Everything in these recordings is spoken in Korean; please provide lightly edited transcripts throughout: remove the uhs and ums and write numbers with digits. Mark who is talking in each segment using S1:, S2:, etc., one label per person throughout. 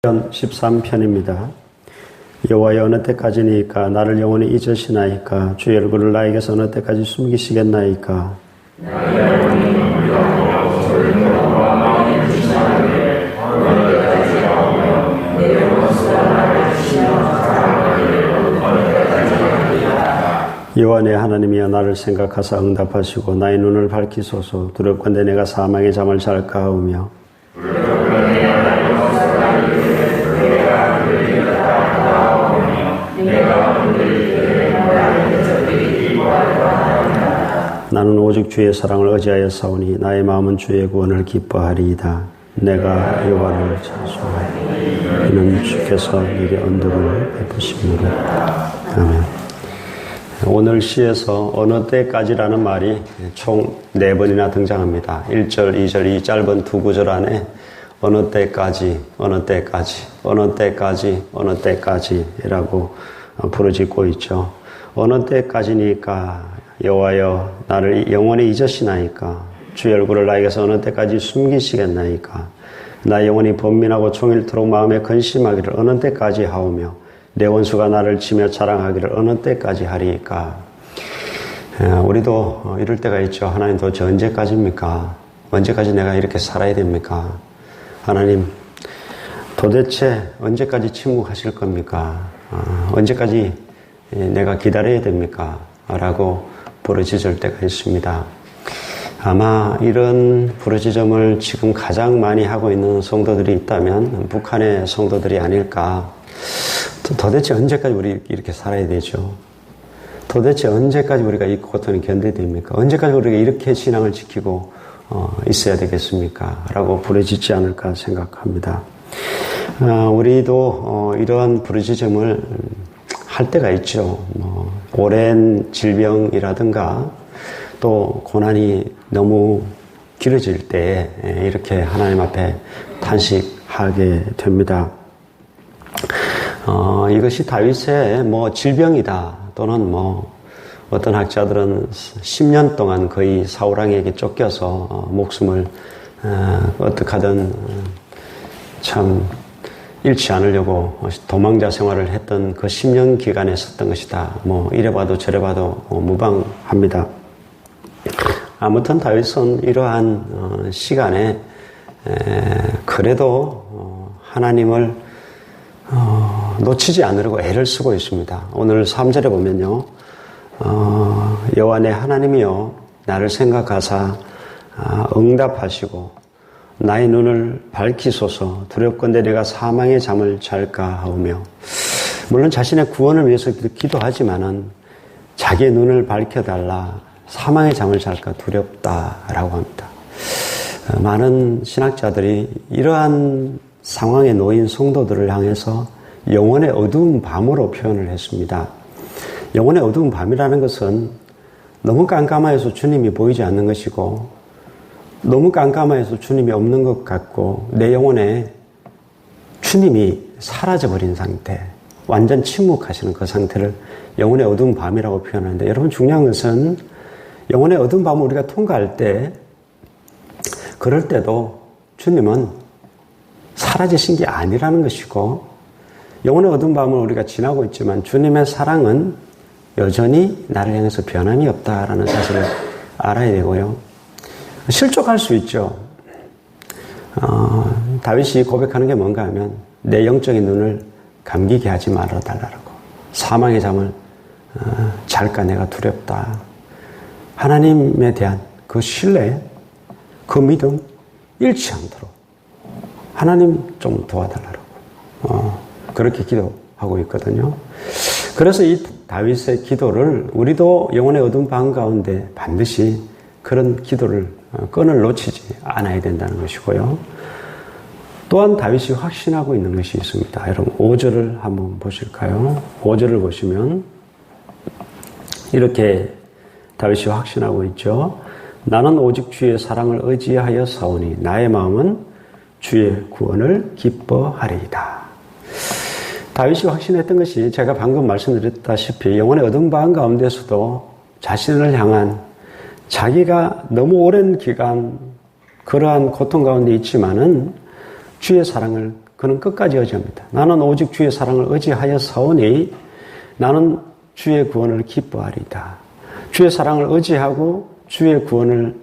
S1: 13편입니다. 여호와여 어느 때까지니까 나를 영원히 잊으시나이까 주의 얼굴을 나에게서 어느 때까지 숨기시겠나이까. 여호와 내 하나님이여 나를 생각하사 응답하시고 나의 눈을 밝히소서. 두렵건대 내가 사망의 잠을 잘까 하오며 나는 오직 주의 사랑을 의지하여 싸우니 나의 마음은 주의 구원을 기뻐하리이다. 내가 여호와를 찬송하리. 이는 주께서 내게 언덕을 베푸시니라. 아멘. 오늘 시에서 어느 때까지라는 말이 총 4번이나 등장합니다. 1절, 2절, 이 짧은 두 구절 안에 어느 때까지, 어느 때까지, 어느 때까지, 어느 때까지라고 부르짖고 있죠. 어느 때까지니까 여호와여 나를 영원히 잊으시나이까 주의 얼굴을 나에게서 어느 때까지 숨기시겠나이까. 나 영원히 번민하고 종일토록 마음에 근심하기를 어느 때까지 하오며 내 원수가 나를 치며 자랑하기를 어느 때까지 하리이까. 우리도 이럴 때가 있죠. 하나님 도대체 언제까지입니까? 언제까지 내가 이렇게 살아야 됩니까? 하나님 도대체 언제까지 침묵하실 겁니까? 언제까지 내가 기다려야 됩니까? 라고 부르짖을 때가 있습니다. 아마 이런 부르짖음을 지금 가장 많이 하고 있는 성도들이 있다면 북한의 성도들이 아닐까. 도대체 언제까지 우리 이렇게 살아야 되죠? 도대체 언제까지 우리가 이 고통을 견뎌야 됩니까? 언제까지 우리가 이렇게 신앙을 지키고 있어야 되겠습니까? 라고 부르짖지 않을까 생각합니다. 우리도 이러한 부르짖음을 할 때가 있죠. 오랜 질병이라든가 또 고난이 너무 길어질 때 이렇게 하나님 앞에 탄식하게 됩니다. 이것이 다윗의 질병이다 또는 어떤 학자들은 10년 동안 거의 사울왕에게 쫓겨서 목숨을 어떻게 하든 참 잃지 않으려고 도망자 생활을 했던 그 10년 기간에 썼던 것이다. 이래봐도 저래봐도 무방합니다. 아무튼 다윗은 이러한 시간에 그래도 하나님을 놓치지 않으려고 애를 쓰고 있습니다. 오늘 3절에 보면요. 여호와 내 하나님이여 나를 생각하사 응답하시고 나의 눈을 밝히소서. 두렵건대 내가 사망의 잠을 잘까 하오며. 물론 자신의 구원을 위해서 기도하지만은 자기의 눈을 밝혀달라. 사망의 잠을 잘까 두렵다라고 합니다. 많은 신학자들이 이러한 상황에 놓인 성도들을 향해서 영혼의 어두운 밤으로 표현을 했습니다. 영혼의 어두운 밤이라는 것은 너무 깜깜해서 주님이 보이지 않는 것이고 너무 깜깜해서 주님이 없는 것 같고 내 영혼에 주님이 사라져버린 상태, 완전 침묵하시는 그 상태를 영혼의 어두운 밤이라고 표현하는데, 여러분 중요한 것은 영혼의 어두운 밤을 우리가 통과할 때 그럴 때도 주님은 사라지신 게 아니라는 것이고, 영혼의 어두운 밤을 우리가 지나고 있지만 주님의 사랑은 여전히 나를 향해서 변함이 없다라는 사실을 알아야 되고요. 실족할 수 있죠. 다윗이 고백하는 게 뭔가 하면 내 영적인 눈을 감기게 하지 말아달라고. 사망의 잠을 잘까 내가 두렵다. 하나님에 대한 그 신뢰, 그 믿음 잃지 않도록 하나님 좀 도와달라고 그렇게 기도하고 있거든요. 그래서 이 다윗의 기도를 우리도 영혼의 어두운 밤 가운데 반드시 그런 기도를 끈을 놓치지 않아야 된다는 것이고요. 또한 다윗이 확신하고 있는 것이 있습니다. 여러분 5절을 한번 보실까요? 5절을 보시면 이렇게 다윗이 확신하고 있죠. 나는 오직 주의 사랑을 의지하여 싸우니 나의 마음은 주의 구원을 기뻐하리이다. 다윗이 확신했던 것이 제가 방금 말씀드렸다시피 영혼의 어두운 밤 가운데서도 자신을 향한 자기가 너무 오랜 기간 그러한 고통 가운데 있지만은 주의 사랑을 그는 끝까지 의지합니다. 나는 오직 주의 사랑을 의지하여 사오니 나는 주의 구원을 기뻐하리다. 주의 사랑을 의지하고 주의 구원을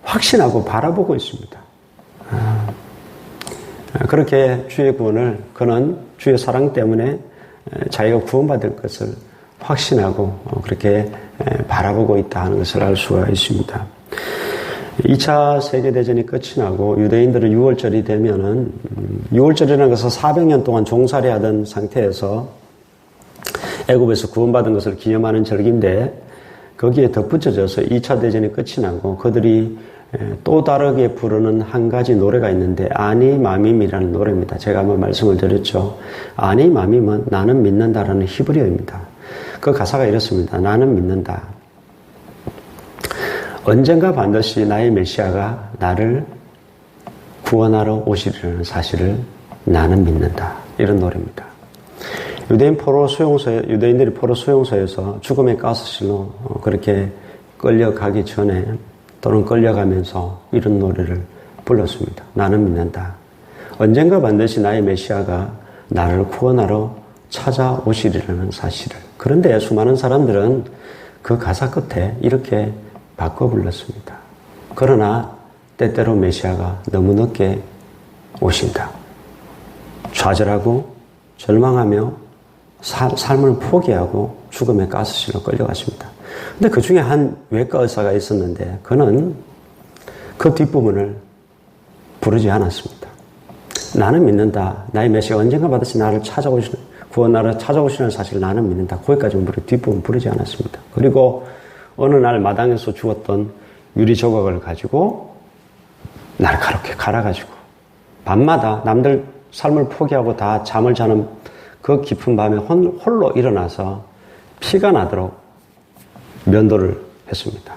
S1: 확신하고 바라보고 있습니다. 그렇게 주의 구원을 그는 주의 사랑 때문에 자기가 구원받을 것을 확신하고 그렇게 바라보고 있다 하는 것을 알 수가 있습니다. 2차 세계대전이 끝이 나고 유대인들은 6월절이 되면은 6월절이라는 것은 400년 동안 종살이 하던 상태에서 애굽에서 구원받은 것을 기념하는 절기인데 거기에 덧붙여져서 2차 대전이 끝이 나고 그들이 또 다르게 부르는 한 가지 노래가 있는데 아니 마밈이라는 노래입니다. 제가 한번 말씀을 드렸죠. 아니 마밈은 나는 믿는다라는 히브리어입니다. 그 가사가 이렇습니다. 나는 믿는다. 언젠가 반드시 나의 메시아가 나를 구원하러 오시리라는 사실을 나는 믿는다. 이런 노래입니다. 유대인들이 포로 수용소에서 죽음의 가스실로 그렇게 끌려가기 전에 또는 끌려가면서 이런 노래를 불렀습니다. 나는 믿는다. 언젠가 반드시 나의 메시아가 나를 구원하러 찾아오시리라는 사실을. 그런데 수많은 사람들은 그 가사 끝에 이렇게 바꿔 불렀습니다. 그러나 때때로 메시아가 너무 늦게 오신다. 좌절하고 절망하며 삶을 포기하고 죽음의 가스실로 끌려갔습니다. 근데 그 중에 한 외과 의사가 있었는데 그는 그 뒷부분을 부르지 않았습니다. 나는 믿는다. 나의 메시아가 언젠가 반드시 나를 구원하러 찾아오시는 사실을 나는 믿는다. 거기까지는 뒷부분 부르지 않았습니다. 그리고 어느 날 마당에서 주웠던 유리 조각을 가지고 날카롭게 갈아가지고 밤마다 남들 삶을 포기하고 다 잠을 자는 그 깊은 밤에 홀로 일어나서 피가 나도록 면도를 했습니다.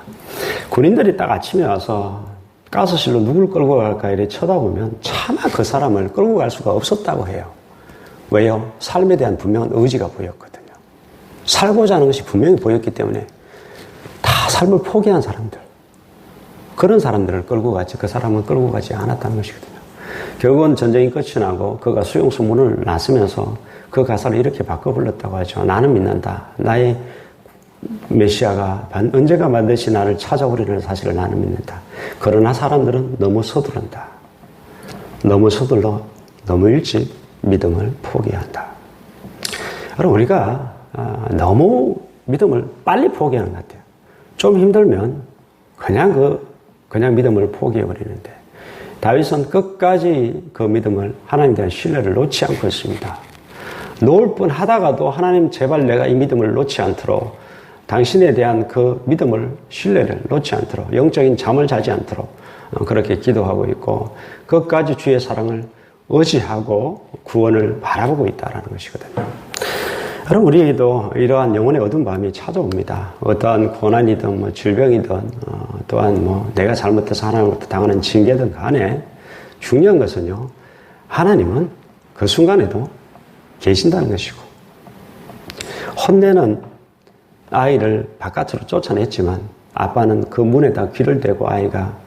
S1: 군인들이 딱 아침에 와서 가스실로 누굴 끌고 갈까 이래 쳐다보면 차마 그 사람을 끌고 갈 수가 없었다고 해요. 왜요? 삶에 대한 분명한 의지가 보였거든요. 살고자 하는 것이 분명히 보였기 때문에 다 삶을 포기한 사람들, 그런 사람들을 끌고 갔지 그 사람은 끌고 가지 않았다는 것이거든요. 결국은 전쟁이 끝이 나고 그가 수용소 문을 나서면서 그 가사를 이렇게 바꿔 불렀다고 하죠. 나는 믿는다. 나의 메시아가 언제가 반드시 나를 찾아오리라는 사실을 나는 믿는다. 그러나 사람들은 너무 서두른다. 너무 서둘러 너무 일찍 믿음을 포기한다. 여러분 우리가 너무 믿음을 빨리 포기하는 것 같아요. 좀 힘들면 그냥 믿음을 포기해버리는데 다윗은 끝까지 그 믿음을 하나님에 대한 신뢰를 놓지 않고 있습니다. 놓을 뻔 하다가도 하나님 제발 내가 이 믿음을 놓지 않도록 당신에 대한 그 믿음을 신뢰를 놓지 않도록 영적인 잠을 자지 않도록 그렇게 기도하고 있고 끝까지 주의 사랑을 의지하고 구원을 바라보고 있다는 것이거든요. 여러분 우리에게도 이러한 영혼의 어두운 밤이 찾아옵니다. 어떠한 고난이든 질병이든 또한 내가 잘못해서 하나님으로부터 당하는 징계든 간에 중요한 것은요. 하나님은 그 순간에도 계신다는 것이고 혼내는 아이를 바깥으로 쫓아냈지만 아빠는 그 문에다 귀를 대고 아이가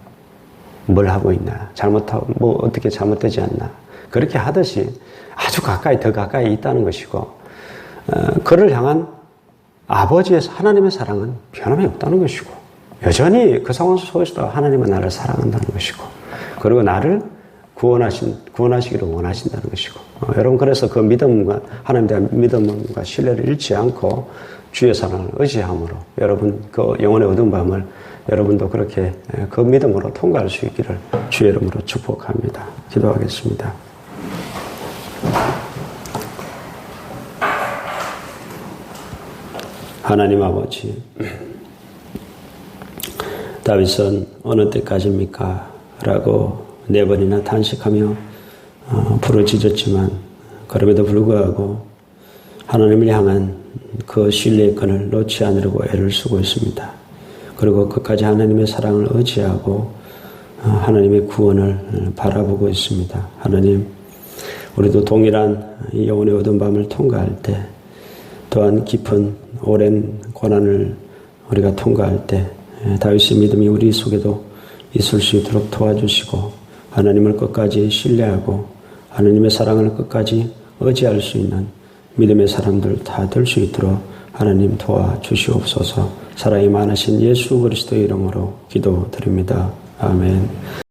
S1: 뭘 하고 있나 잘못하고 어떻게 잘못되지 않나 그렇게 하듯이 아주 더 가까이 있다는 것이고 그를 향한 아버지의 하나님의 사랑은 변함이 없다는 것이고 여전히 그 상황 속에서도 하나님은 나를 사랑한다는 것이고 그리고 나를 구원하시기를 원하신다는 것이고 여러분 그래서 그 믿음과 하나님에 대한 믿음과 신뢰를 잃지 않고 주의 사랑을 의지함으로 여러분 그 영혼의 어두운 밤을 여러분도 그렇게 그 믿음으로 통과할 수 있기를 주의 이름으로 축복합니다. 기도하겠습니다. 하나님 아버지, 다윗은 어느 때까지입니까? 라고 네 번이나 탄식하며 부르짖었지만 그럼에도 불구하고 하나님을 향한 그 신뢰의 끈을 놓지 않으려고 애를 쓰고 있습니다. 그리고 끝까지 하나님의 사랑을 의지하고 하나님의 구원을 바라보고 있습니다. 하나님, 우리도 동일한 이 영혼의 어두운 밤을 통과할 때 또한 깊은 오랜 고난을 우리가 통과할 때 다윗의 믿음이 우리 속에도 있을 수 있도록 도와주시고 하나님을 끝까지 신뢰하고 하느님의 사랑을 끝까지 의지할 수 있는 믿음의 사람들 다 될 수 있도록 하나님 도와주시옵소서. 사랑이 많으신 예수 그리스도의 이름으로 기도드립니다. 아멘.